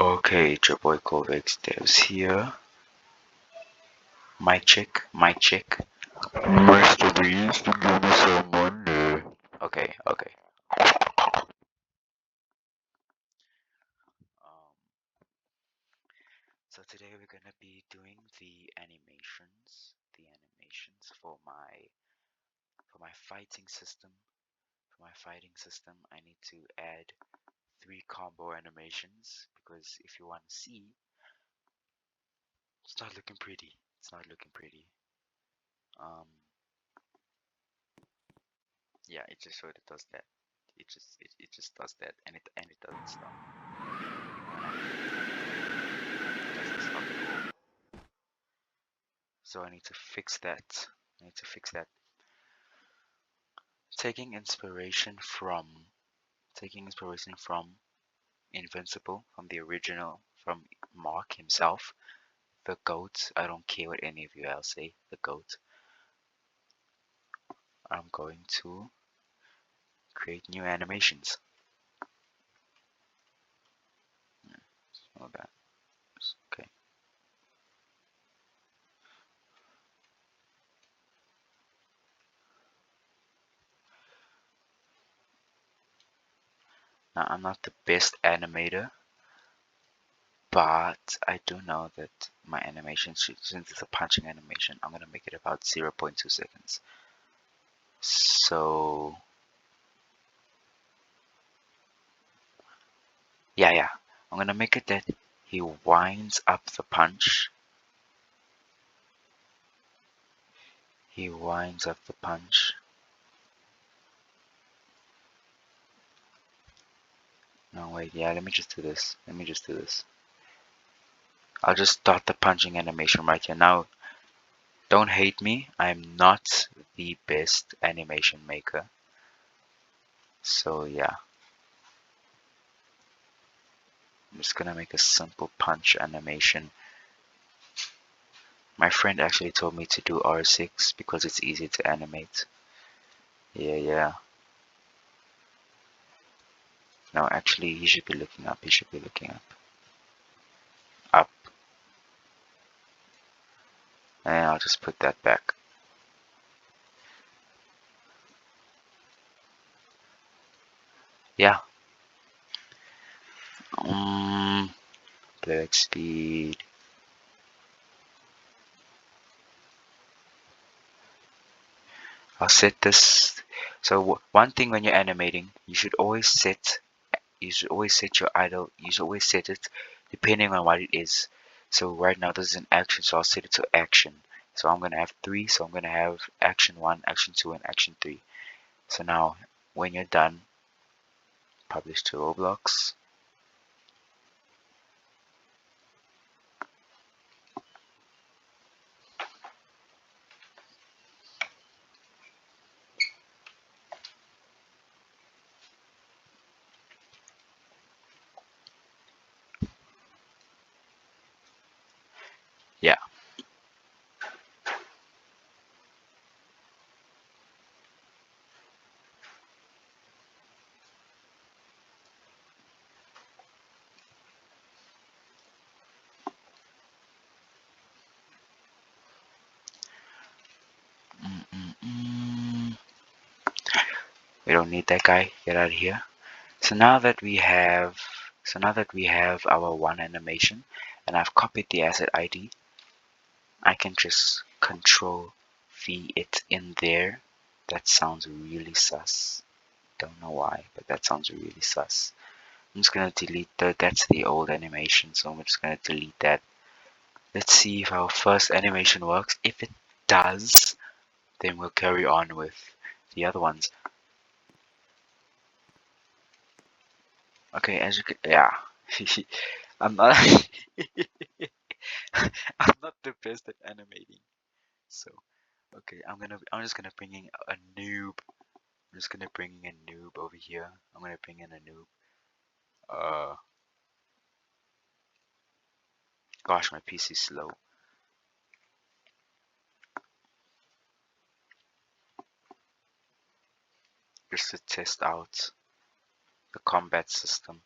Okay, it's your boy Kovex Devs here. Mic check, mic check. Mr. Beast, give me some money. Okay. Um, so today we're gonna be doing the animations. For my fighting system. For my fighting system, I need to add 3 combo animations because if you want to see, it's not looking pretty. It's not looking pretty. Um, yeah, it just showed it does that. It just does that, and it doesn't stop. It doesn't stop at all. So I need to fix that. Taking inspiration from Invincible, from the original, from Mark himself, the GOAT. I don't care what any of you else say, the GOAT. I'm going to create new animations. So that's okay. Now I'm not the best animator, but I do know that my animation should, since it's a punching animation, I'm gonna make it about 0.2 seconds. So yeah, I'm gonna make it that he winds up the punch. He winds up the punch. No, wait, yeah, let me just do this. I'll just start the punching animation right here. Now, don't hate me. I'm not the best animation maker. So, yeah. I'm just gonna make a simple punch animation. My friend actually told me to do R6 because it's easy to animate. Yeah. No, actually, he should be looking up. Up. And I'll just put that back. Yeah. Playback speed. I'll set this. So one thing when you're animating, you should always set your idle. You should always set it depending on what it is. So right now this is an action, so I'll set it to action. So I'm gonna have 3. So I'm gonna have action 1, action 2, and action 3. So now when you're done, publish to Roblox. Yeah. We don't need that guy. Get out of here. So now that we have our one animation, and I've copied the asset ID, I can just control V it in there. That sounds really sus. Don't know why, but that sounds really sus. I'm just gonna delete that's the old animation, so I'm just gonna delete that. Let's see if our first animation works. If it does, then we'll carry on with the other ones. Okay, as you can, yeah. I'm not I'm not the best at animating. So, okay, I'm just gonna bring in a noob. I'm just gonna bring in a noob over here. I'm gonna bring in a noob. Gosh, my PC is slow. Just to test out the combat system.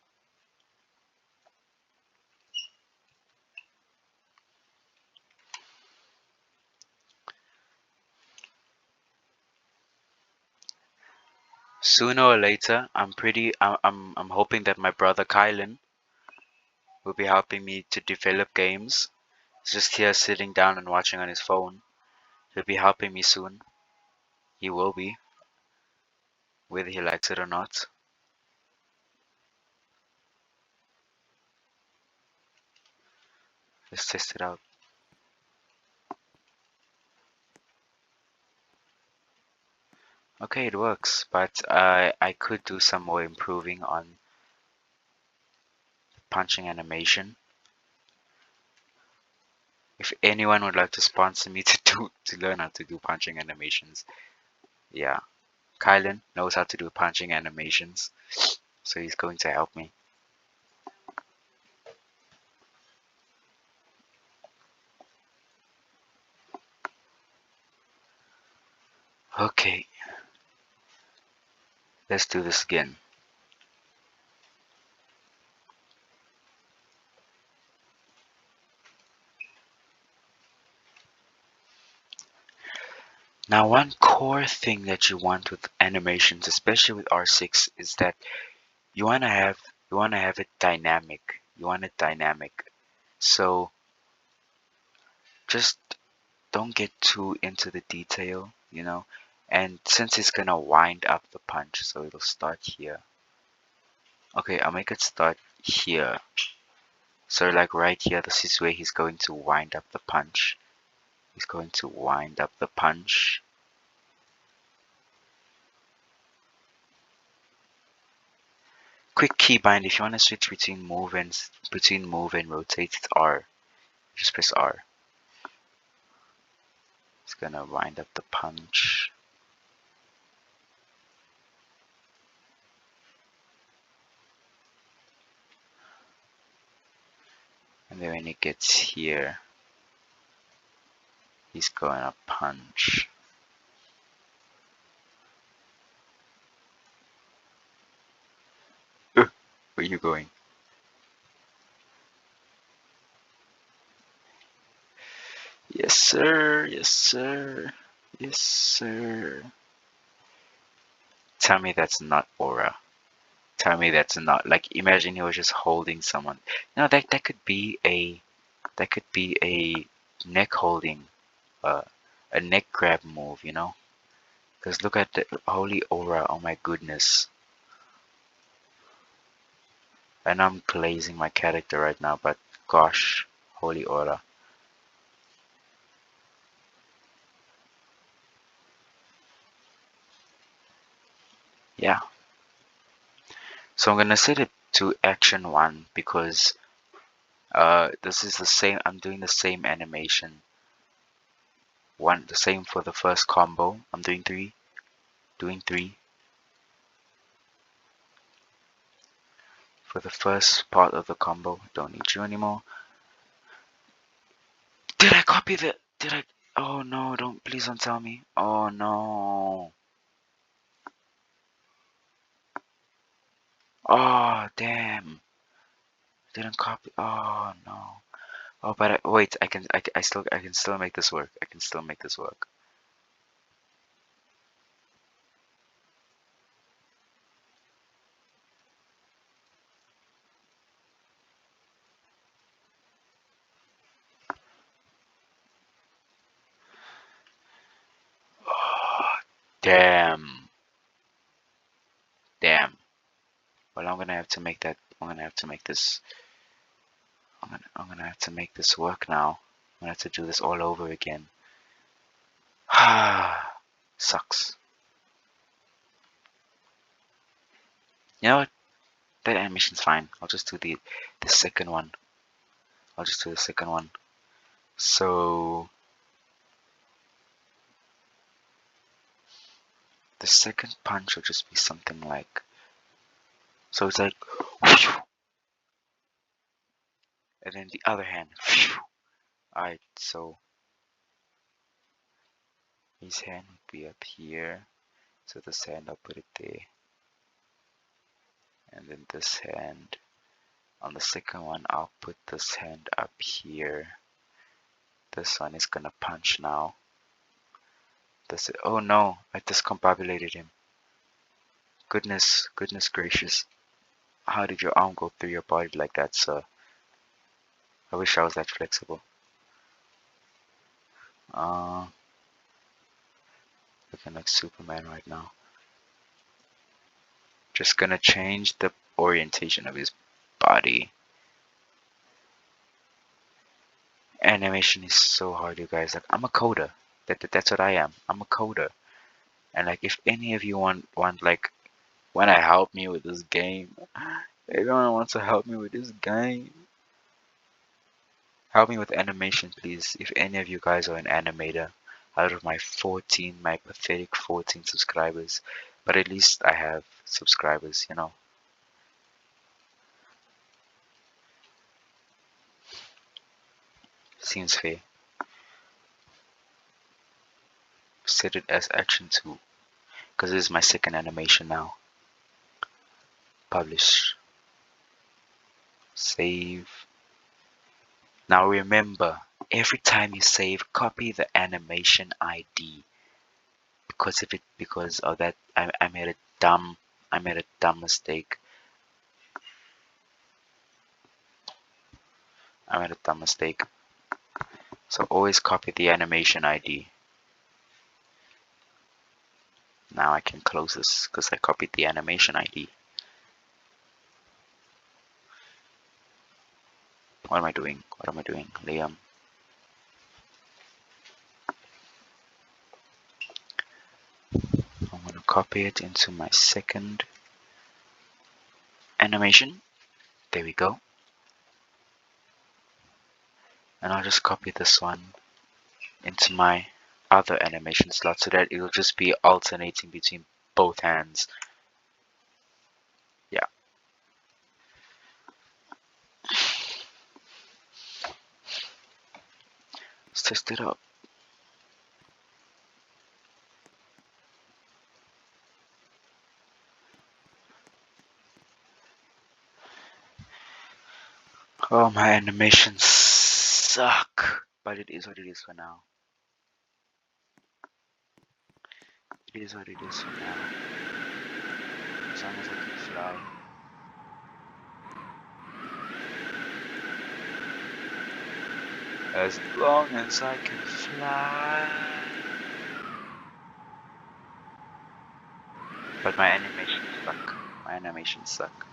sooner or later, I'm hoping that my brother Kylan will be helping me to develop games. He's just here sitting down and watching on his phone. He'll be helping me soon. He will be, whether he likes it or not. Let's test it out. Okay, it works, but I could do some more improving on punching animation. If anyone would like to sponsor me to learn how to do punching animations, yeah, Kylan knows how to do punching animations, so he's going to help me. Okay, let's do this again. Now, one core thing that you want with animations, especially with R6, is that you want to have it dynamic. You want it dynamic. So just don't get too into the detail, you know. And since it's gonna wind up the punch, so it'll start here. Okay, I'll make it start here. So like right here, this is where he's going to wind up the punch. He's going to wind up the punch. Quick keybind, if you want to switch between move and rotate, it's R. Just press R. It's gonna wind up the punch. And then when it gets here, he's gonna punch. Where are you going? Yes, sir. Yes, sir. Yes, sir. Tell me that's not aura. Tell me that's not like imagine he was just holding someone. No, that could be a neck holding, uh, a neck grab move, you know? Because look at the holy aura. Oh my goodness. And I'm glazing my character right now, but gosh, holy aura. Yeah. So I'm gonna set it to action 1 because this is the same. I'm doing the same animation. The same for the first combo. I'm doing three for the first part of the combo. Don't need you anymore. Did I copy the? Did I? Oh no! Don't please don't tell me. Oh no! Oh damn! Didn't copy. Oh no! Oh, but wait. I can still make this work. I can still make this work. Oh, damn! Damn! Well, I'm gonna have to make that. I'm gonna have to make this. I'm gonna have to make this work now. I'm gonna have to do this all over again. Ah, sucks. You know what? That animation's fine. I'll just do the second one. I'll just do the second one. So the second punch will just be something like. So it's like, and then the other hand. Alright, so his hand would be up here. So this hand, I'll put it there. And then this hand. On the second one, I'll put this hand up here. This one is gonna punch now. Oh no, I discombobulated him. Goodness gracious. How did your arm go through your body like that, sir? I wish I was that flexible. Uh, Looking like Superman right now. Just gonna change the orientation of his body. Animation is so hard, you guys. Like, I'm a coder. That's what I am. I'm a coder. And like, if any of you want like, wanna help me with this game, if anyone wants to help me with this game, help me with animation, please. If any of you guys are an animator, out of my pathetic 14 subscribers, but at least I have subscribers, you know. Seems fair. Set it as action 2, because this is my second animation now. Publish. Save. Now remember, every time you save, copy the animation ID. Because of that, I made a dumb mistake. I made a dumb mistake. So always copy the animation ID. Now I can close this because I copied the animation ID. What am I doing? What am I doing? Liam. I'm gonna copy it into my second animation. There we go. And I'll just copy this one into my other animation slot so that it'll just be alternating between both hands. Yeah. Let's test it out. Oh, my animations suck. But it is what it is for now. It is what it is for now. As long as I can fly. As long as I can fly. But my animations suck. My animations suck.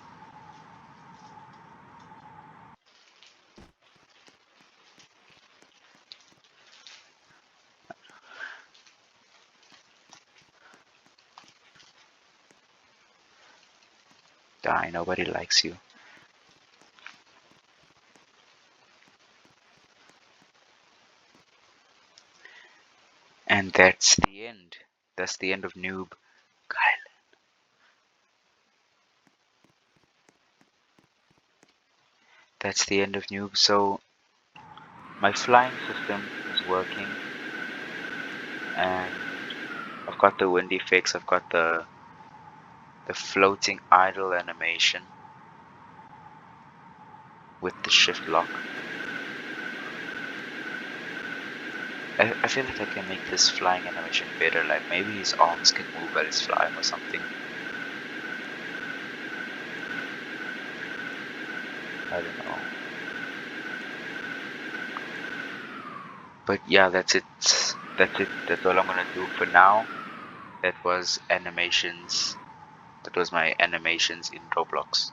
Die, nobody likes you. And that's the end. That's the end of Noob Island. That's the end of Noob. So my flying system is working, and I've got the wind effects. I've got the floating idle animation with the shift lock. I feel like I can make this flying animation better. Like maybe his arms can move while he's flying or something. I don't know. But yeah, that's it. That's it. That's all I'm gonna do for now. That was animations. That was my animations in Roblox.